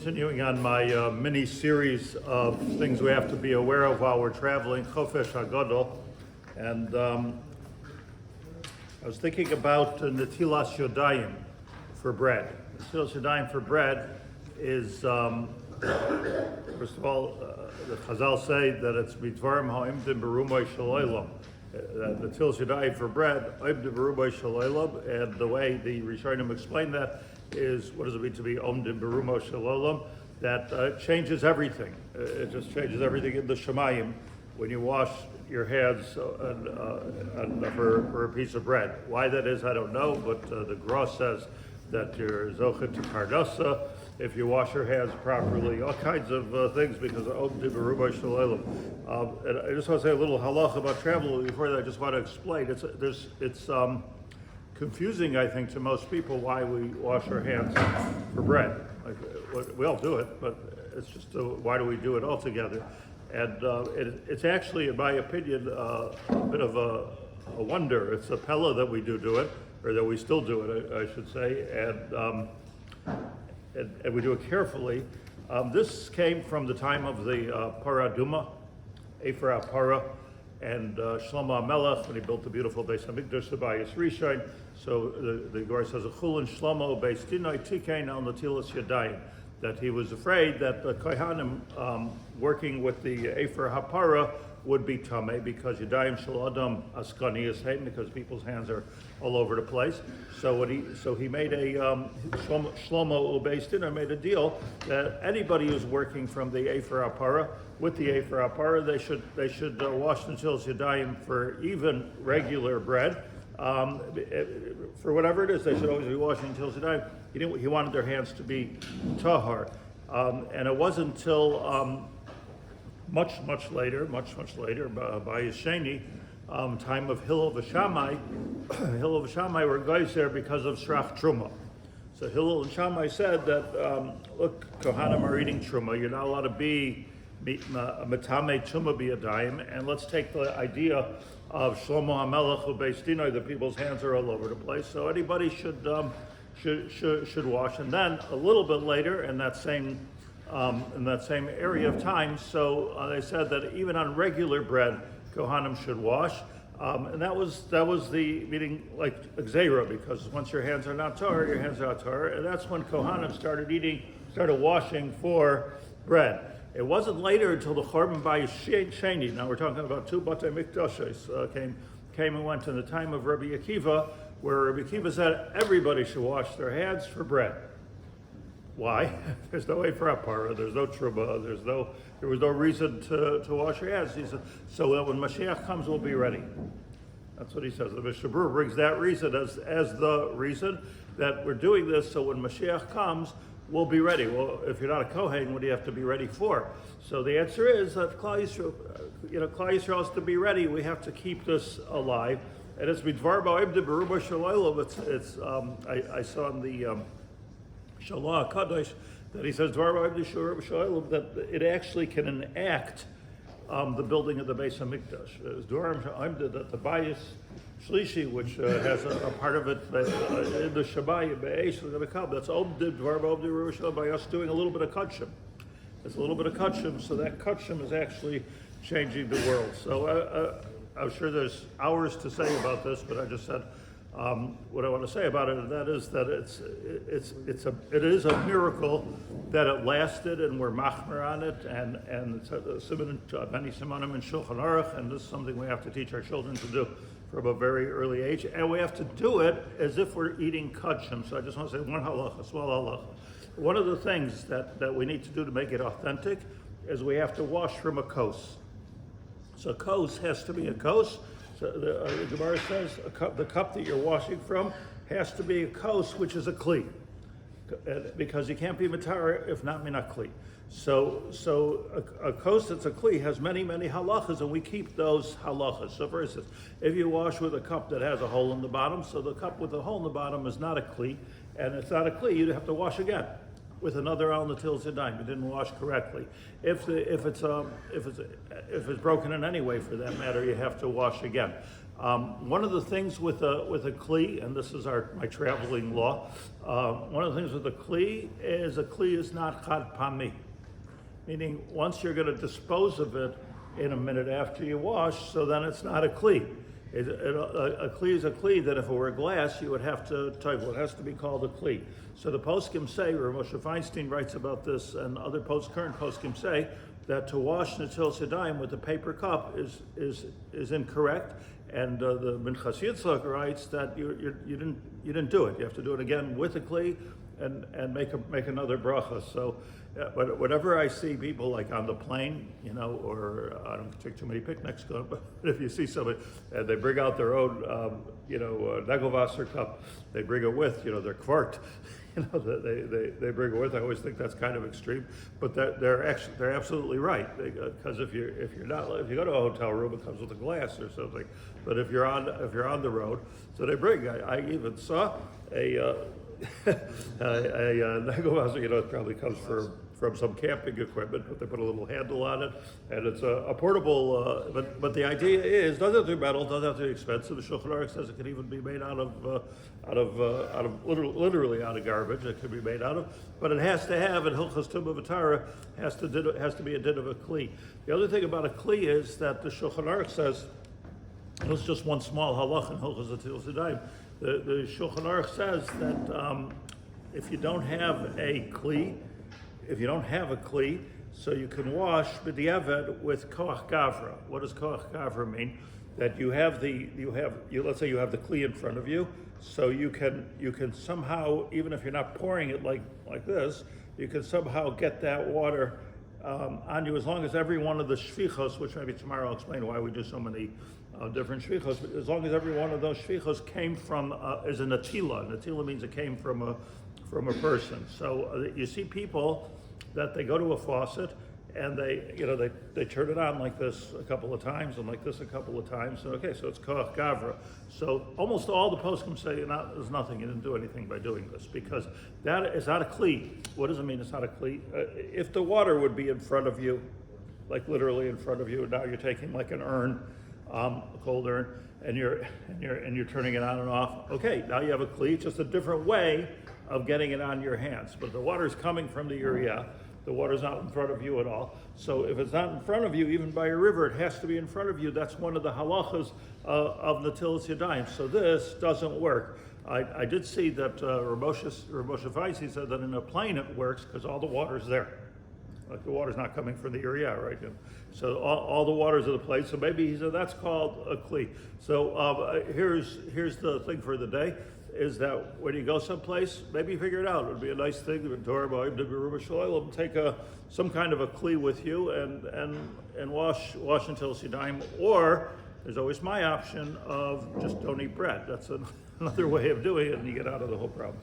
continuing on my mini-series of things we have to be aware of while we're traveling, Chofesh HaGadol. And I was thinking about Netilas yadayim for bread. Netilas yadayim for bread is, first of all, the Chazal say that it's midvarim ha'imdim berumay shel olam. Netilas yadayim for bread, imdim berumay shel olam, and the way the Rishonim explain that is, what does it mean to be omdim berumo shel olam? That changes everything. It just changes everything in the Shemayim when you wash your hands for a piece of bread. Why that is, I don't know, but the Gra says that you're zochet to parnassah if you wash your hands properly, all kinds of things because of omdim berumo shel olam. And I just want to say a little halacha about travel before that. I just want to explain. It's confusing, I think, to most people why we wash our hands for bread. Like, we all do it, but it's just why do we do it all together? And it's actually, in my opinion, a bit of a wonder. It's a pella that we do it, or that we still do it, I should say, and we do it carefully. This came from the time of the Paraduma, Ephra Para, and Shlomo HaMelech, when he built the beautiful Beis Hamikdash, the Bayis Rishon. So the Gemara says, "Achulin Shlomo Beis Dinai Tikein al Netilas Yadayim," that he was afraid that the kohanim working with the Ephra HaPara would be tamei because Yadayim shel Adam askani yisheim, because people's hands are all over the place. So he made a Shlomo Beis Dinai made a deal that anybody who's working from the Ephra HaPara with the Ephra HaPara, they should wash themselves yadayim for even regular bread. For whatever it is, they should always be washing themselves yadayim. He wanted their hands to be tahar, and it wasn't until much later, by Yesheni, time of Hillel v'Shammai. Hillel v'Shammai were guys there because of Shrach Truma. So Hillel and Shammai said that, look, Kohanim are eating Truma. You're not allowed to be Matame Tuma biyadayim, and let's take the idea of Shlomo HaMelech who Beis Dinai, the people's hands are all over the place, so anybody should wash. And then a little bit later, in that same area of time, so they said that even on regular bread, Kohanim should wash, and that was the meaning like Gzera, because once your hands are not tar, your hands are not tar, and that's when Kohanim started washing for bread. It wasn't later until the Chorban by Sheni. Now we're talking about two Batei Mikdashes came and went in the time of Rabbi Yaacov, where Rabbi Yaacov said everybody should wash their hands for bread. Why? There's no Ephra HaPara, there's no Truma, there was no reason to wash your hands. He said, so that when Mashiach comes, we'll be ready. That's what he says. The Mishnah Berurah brings that reason as the reason that we're doing this, so when Mashiach comes, we'll be ready. Well, if you're not a Kohen, what do you have to be ready for? So the answer is that Klal Yisrael, Klal Yisrael has to be ready. We have to keep this alive. And it's midvar ba'imdim berumo shel olam. I saw in the Shalom HaKadosh that he says dvar ba'imdim shel olam, that it actually can enact the building of the Beis Hamikdash. That the Bayis Shlishi, which has a part of it in the Shabbai, that's omdim dvar ba'omdim Yerushalayim, by us doing a little bit of kachim. There's a little bit of kachim, so that kachim is actually changing the world. So I'm sure there's hours to say about this, but I just said what I want to say about it, and that is that it is a miracle that it lasted, and we're machmer on it, and it's many simonim in Shulchan Aruch, and this is something we have to teach our children to do from a very early age, and we have to do it as if we're eating kachim. So I just want to say one halacha, small halacha. One of the things that we need to do to make it authentic is we have to wash from a kos. So kos has to be a kos. So the Gemara says the cup that you're washing from has to be a kos, which is a keli, because you can't be matar if not minat keli. So a kos that's a keli has many halachas, and we keep those halachas. So for instance, if you wash with a cup that has a hole in the bottom, so the cup with the hole in the bottom is not a keli, and it's not a keli, you'd have to wash again with another al netilas yadayim. You didn't wash correctly. If it's broken in any way, for that matter, you have to wash again. One of the things with a kli, and this is my traveling law, one of the things with a kli is not chad pami, meaning once you're going to dispose of it in a minute after you wash, so then it's not a kli. A kli is a kli that if it were glass, you would have to type. It has to be called a kli. So the poskim say, Rav Moshe Feinstein writes about this, and other current poskim say that to wash netilas yadayim with a paper cup is incorrect. And the Minchas Yitzchak writes that you didn't do it. You have to do it again with a kli and make another bracha. So, but whenever I see people like on the plane, or I don't take too many picnics, but if you see somebody and they bring out their own, Nagelwasser cup, they bring it with, their quart, they bring it with. I always think that's kind of extreme, but they're absolutely right, because if you go to a hotel room, it comes with a glass or something. But if you're on the road, so they bring. I even saw a Nagelwasser, it probably comes from some camping equipment, but they put a little handle on it, and it's a portable. But the idea is, doesn't have to be metal, doesn't have to be expensive. The Shulchan Aruch says it can even be made out of literally out of garbage. It can be made out of, but it has to have in Hilchos Tumah V'Tara has to be a din of a kli. The other thing about a kli is that the Shulchan Aruch says, it's just one small halacha in Hilchos Netilas Yadayim. The Shulchan Aruch says that if you don't have a kli, so you can wash b'diavad with koach gavra. What does koach gavra mean? That let's say you have the kli in front of you, so you can somehow, even if you're not pouring it like this, you can somehow get that water on you, as long as every one of the shvichos, which maybe tomorrow I'll explain why we do so many different shvichos, but as long as every one of those shvichos came from is a netila. Netila means it came from a person. So you see people that they go to a faucet and they turn it on like this a couple of times and like this a couple of times. So it's koach gavra. So almost all the poskim say there's nothing. You didn't do anything by doing this, because that is not a kli. What does it mean? It's not a kli. If the water would be in front of you, like literally in front of you, and now you're taking like an urn, a cold urn, and you're turning it on and off. Okay, now you have a kli. It's just a different way of getting it on your hands. But the water's coming from the area. The water's not in front of you at all. So if it's not in front of you, even by a river, it has to be in front of you. That's one of the halachas of Netilas Yadayim. So this doesn't work. I did see that Rav Moshe Feinstein said that in a plane it works because all the water's there. Like the water's not coming from the area, right? So all the water's in the place. So maybe he said that's called a kli. So here's the thing for the day, is that when you go someplace, maybe you figure it out. It would be a nice thing to take some kind of a kli with you and wash until Yadayim. Or there's always my option of just don't eat bread. That's another way of doing it, and you get out of the whole problem.